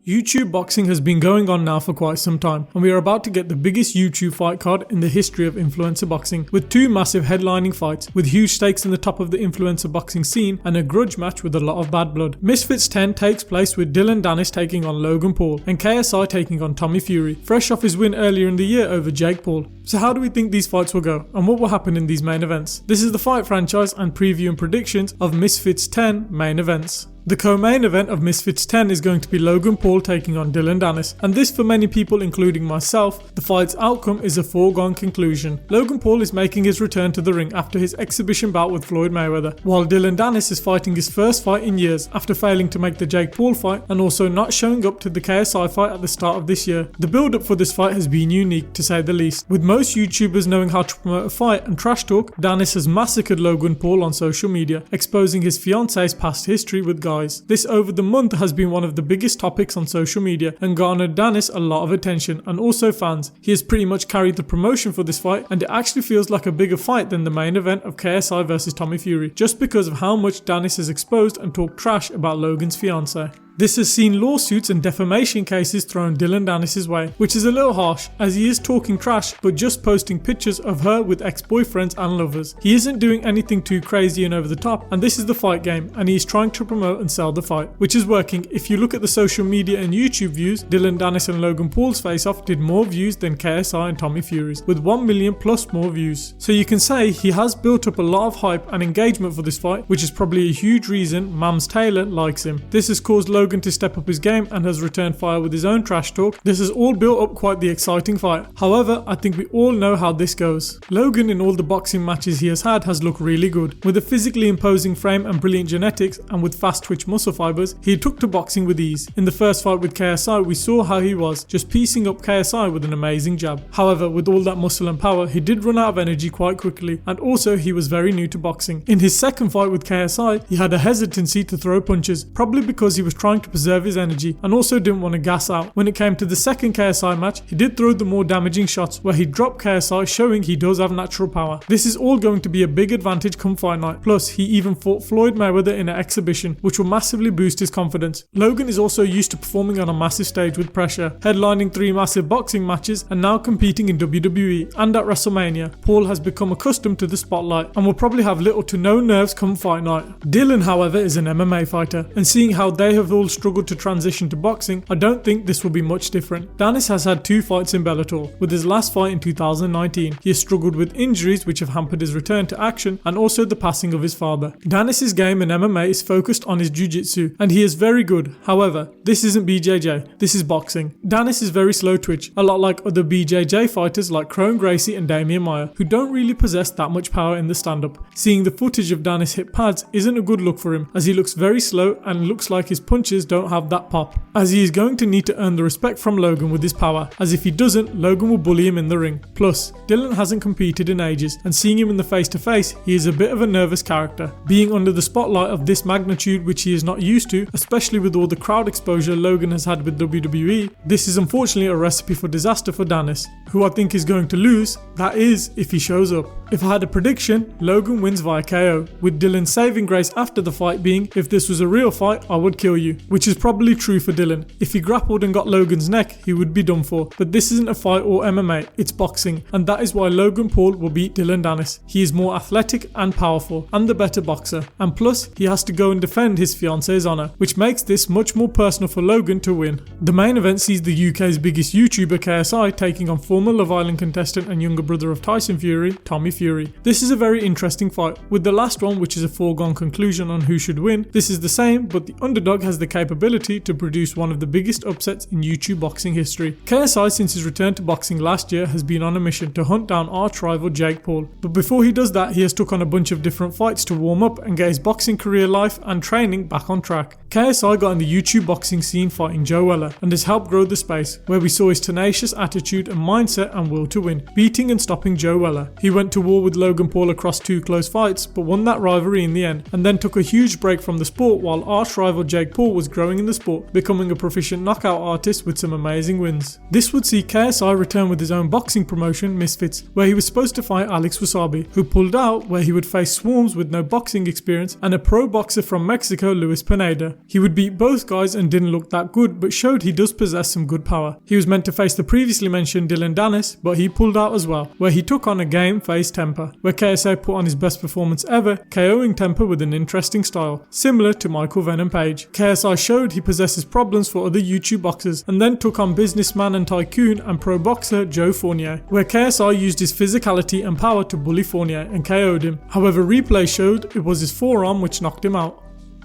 YouTube boxing has been going on now for quite some time, and we are about to get the biggest YouTube fight card in the history of influencer boxing, with two massive headlining fights with huge stakes in the top of the influencer boxing scene and a grudge match with a lot of bad blood. Misfits 10 takes place with Dillon Danis taking on Logan Paul and KSI taking on Tommy Fury, fresh off his win earlier in the year over Jake Paul. So how do we think these fights will go, and what will happen in these main events? This is the fight franchise and preview and predictions of Misfits 10 main events. The co-main event of Misfits 10 is going to be Logan Paul taking on Dillon Danis, and this for many people including myself, the fight's outcome is a foregone conclusion. Logan Paul is making his return to the ring after his exhibition bout with Floyd Mayweather, while Dillon Danis is fighting his first fight in years after failing to make the Jake Paul fight and also not showing up to the KSI fight at the start of this year. The build up for this fight has been unique to say the least. With most YouTubers knowing how to promote a fight and trash talk, Danis has massacred Logan Paul on social media, exposing his fiance's past history with guys. This over the month has been one of the biggest topics on social media and garnered Danis a lot of attention and also fans. He has pretty much carried the promotion for this fight, and it actually feels like a bigger fight than the main event of KSI versus Tommy Fury, just because of how much Danis has exposed and talked trash about Logan's fiance. This has seen lawsuits and defamation cases thrown Dillon Danis' way, which is a little harsh as he is talking trash but just posting pictures of her with ex-boyfriends and lovers. He isn't doing anything too crazy and over the top, and this is the fight game and he is trying to promote and sell the fight, which is working. If you look at the social media and YouTube views, Dillon Danis and Logan Paul's face-off did more views than KSI and Tommy Fury's, with 1 million plus more views. So you can say he has built up a lot of hype and engagement for this fight, which is probably a huge reason Mams Taylor likes him. This has caused Logan to step up his game and has returned fire with his own trash talk. This has all built up quite the exciting fight. However, I think we all know how this goes. Logan in all the boxing matches he has looked really good. With a physically imposing frame and brilliant genetics, and with fast twitch muscle fibers, he took to boxing with ease. In the first fight with KSI, we saw how he was, just piecing up KSI with an amazing jab. However, with all that muscle and power, he did run out of energy quite quickly, and also he was very new to boxing. In his second fight with KSI, he had a hesitancy to throw punches, probably because he was trying to preserve his energy and also didn't want to gas out. When it came to the second KSI match, he did throw the more damaging shots where he dropped KSI, showing he does have natural power. This is all going to be a big advantage come fight night. Plus, he even fought Floyd Mayweather in an exhibition, which will massively boost his confidence. Logan is also used to performing on a massive stage with pressure, headlining 3 massive boxing matches and now competing in WWE and at WrestleMania. Paul has become accustomed to the spotlight and will probably have little to no nerves come fight night. Dillon, however, is an MMA fighter, and seeing how they have all struggled to transition to boxing, I don't think this will be much different. Danis has had 2 fights in Bellator. With his last fight in 2019, he has struggled with injuries which have hampered his return to action and also the passing of his father. Danis' game in MMA is focused on his jiu-jitsu and he is very good. However, this isn't BJJ, this is boxing. Danis is very slow twitch, a lot like other BJJ fighters like Kron Gracie and Damian Maia, who don't really possess that much power in the stand-up. Seeing the footage of Danis hit pads isn't a good look for him, as he looks very slow and looks like his punches don't have that pop, as he is going to need to earn the respect from Logan with his power, as if he doesn't, Logan will bully him in the ring. Plus, Dillon hasn't competed in ages, and seeing him in the face-to-face, he is a bit of a nervous character. Being under the spotlight of this magnitude, which he is not used to, especially with all the crowd exposure Logan has had with WWE, this is unfortunately a recipe for disaster for Danis, who I think is going to lose, that is, if he shows up. If I had a prediction, Logan wins via KO, with Dillon's saving grace after the fight being, if this was a real fight, I would kill you, which is probably true for Dillon. If he grappled and got Logan's neck, he would be done for. But this isn't a fight or MMA, it's boxing, and that is why Logan Paul will beat Dillon Danis. He is more athletic and powerful, and the better boxer, and plus he has to go and defend his fiance's honour, which makes this much more personal for Logan to win. The main event sees the UK's biggest YouTuber KSI taking on former Love Island contestant and younger brother of Tyson Fury, Tommy Fury. This is a very interesting fight, with the last one which is a foregone conclusion on who should win. This is the same, but the underdog has the capability to produce one of the biggest upsets in YouTube boxing history. KSI, since his return to boxing last year, has been on a mission to hunt down arch rival Jake Paul. But before he does that, he has took on a bunch of different fights to warm up and get his boxing career life and training back on track. KSI got in the YouTube boxing scene fighting Joe Weller and has helped grow the space, where we saw his tenacious attitude and mindset and will to win, beating and stopping Joe Weller. He went to war with Logan Paul across 2 close fights, but won that rivalry in the end, and then took a huge break from the sport while arch rival Jake Paul was was growing in the sport, becoming a proficient knockout artist with some amazing wins. This would see KSI return with his own boxing promotion, Misfits, where he was supposed to fight Alex Wasabi, who pulled out, where he would face Swarms with no boxing experience and a pro boxer from Mexico, Luis Pineda. He would beat both guys and didn't look that good, but showed he does possess some good power. He was meant to face the previously mentioned Dillon Danis, but he pulled out as well, where he took on a game-face Temper, where KSI put on his best performance ever, KOing Temper with an interesting style, similar to Michael Venom Page. KSI showed he possesses problems for other YouTube boxers, and then took on businessman and tycoon and pro boxer Joe Fournier, where KSI used his physicality and power to bully Fournier and KO'd him. However, replay showed it was his forearm which knocked him out.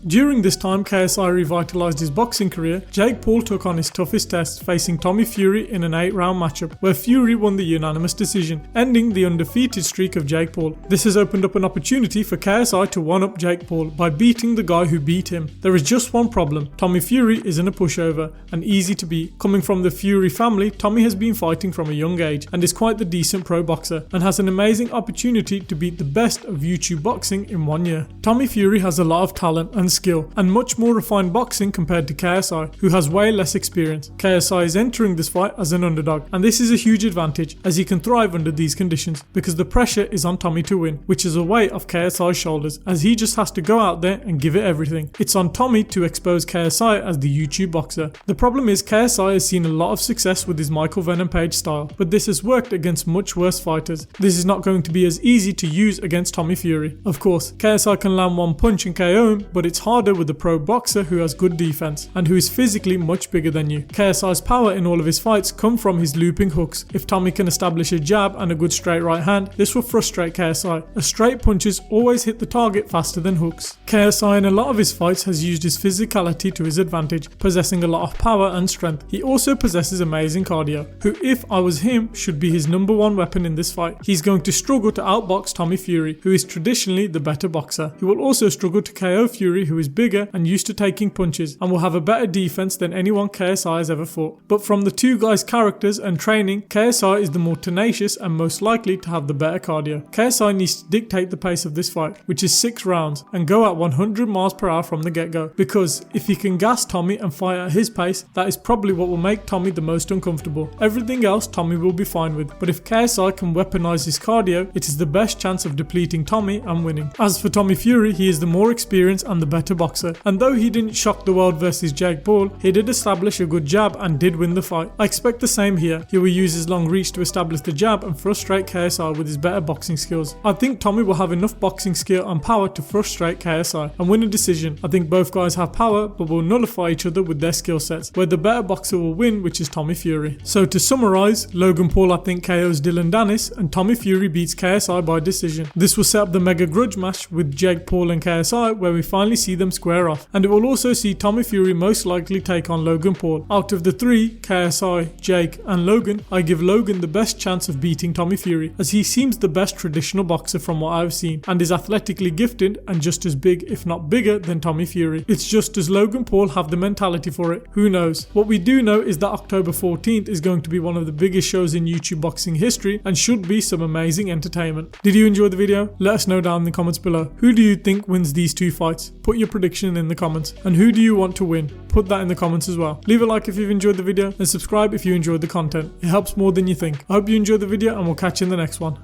During this time, KSI revitalized his boxing career. Jake Paul took on his toughest test, facing Tommy Fury in an 8-round matchup, where Fury won the unanimous decision, ending the undefeated streak of Jake Paul. This has opened up an opportunity for KSI to one-up Jake Paul by beating the guy who beat him. There is just one problem: Tommy Fury isn't a pushover and easy to beat. Coming from the Fury family, Tommy has been fighting from a young age and is quite the decent pro boxer, and has an amazing opportunity to beat the best of YouTube boxing in 1 year. Tommy Fury has a lot of talent and skill, and much more refined boxing compared to KSI, who has way less experience. KSI is entering this fight as an underdog, and this is a huge advantage as he can thrive under these conditions because the pressure is on Tommy to win, which is a weight off KSI's shoulders as he just has to go out there and give it everything. It's on Tommy to expose KSI as the YouTube boxer. The problem is KSI has seen a lot of success with his Michael Venom Page style, but this has worked against much worse fighters. This is not going to be as easy to use against Tommy Fury. Of course, KSI can land one punch and KO him, but it's harder with a pro boxer who has good defense and who is physically much bigger than you. KSI's power in all of his fights come from his looping hooks. If Tommy can establish a jab and a good straight right hand, this will frustrate KSI, as straight punches always hit the target faster than hooks. KSI in a lot of his fights has used his physicality to his advantage, possessing a lot of power and strength. He also possesses amazing cardio, who if I was him should be his number one weapon in this fight. He's going to struggle to outbox Tommy Fury, who is traditionally the better boxer. He will also struggle to KO Fury, who is bigger and used to taking punches, and will have a better defense than anyone KSI has ever fought. But from the two guys' characters and training, KSI is the more tenacious and most likely to have the better cardio. KSI needs to dictate the pace of this fight, which is 6 rounds, and go at 100 miles per hour from the get-go, because if he can gas Tommy and fight at his pace, that is probably what will make Tommy the most uncomfortable. Everything else Tommy will be fine with, but if KSI can weaponize his cardio, it is the best chance of depleting Tommy and winning. As for Tommy Fury, he is the more experienced and the better boxer, and though he didn't shock the world versus Jake Paul, he did establish a good jab and did win the fight. I expect the same here. He will use his long reach to establish the jab and frustrate KSI with his better boxing skills. I think Tommy will have enough boxing skill and power to frustrate KSI and win a decision. I think both guys have power but will nullify each other with their skill sets, where the better boxer will win, which is Tommy Fury. So to summarize, Logan Paul I think KOs Dillon Danis and Tommy Fury beats KSI by decision. This will set up the mega grudge match with Jake Paul and KSI, where we finally see them square off, and it will also see Tommy Fury most likely take on Logan Paul. Out of the three, KSI, Jake and Logan, I give Logan the best chance of beating Tommy Fury, as he seems the best traditional boxer from what I've seen, and is athletically gifted and just as big if not bigger than Tommy Fury. It's just, does Logan Paul have the mentality for it? Who knows? What we do know is that October 14th is going to be one of the biggest shows in YouTube boxing history and should be some amazing entertainment. Did you enjoy the video? Let us know down in the comments below. Who do you think wins these two fights? Put your prediction in the comments. And who do you want to win? Put that in the comments as well. Leave a like if you've enjoyed the video and subscribe if you enjoyed the content. It helps more than you think. I hope you enjoyed the video and we'll catch you in the next one.